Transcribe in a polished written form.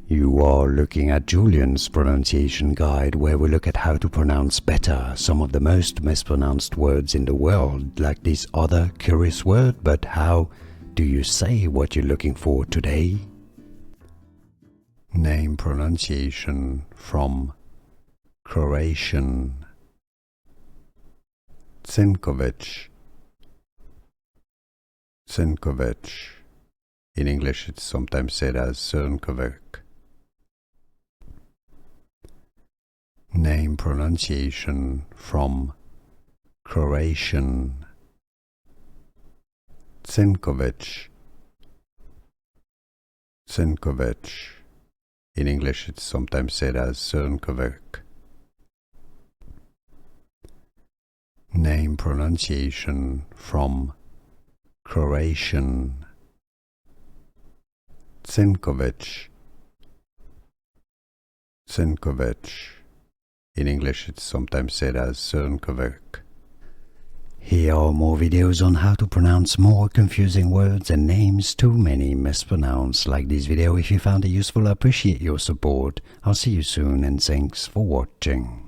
You are looking at Julian's pronunciation guide, where we look at how to pronounce better some of the most mispronounced words in the world, like this other curious word. But how do you say what you're looking for today? Name pronunciation from Croatian. Crnkovic. Crnkovic. In English it's sometimes said as Crnkovic. Name pronunciation from Croatian. Crnkovic. Crnkovic. In English it's sometimes said as Crnkovic. Name pronunciation from Croatian. Crnkovic. Crnkovic. In English it's sometimes said as Crnkovic. Here are more videos on how to pronounce more confusing words and names too many mispronounced. Like this video if you found it useful. I appreciate your support. I'll see you soon and thanks for watching.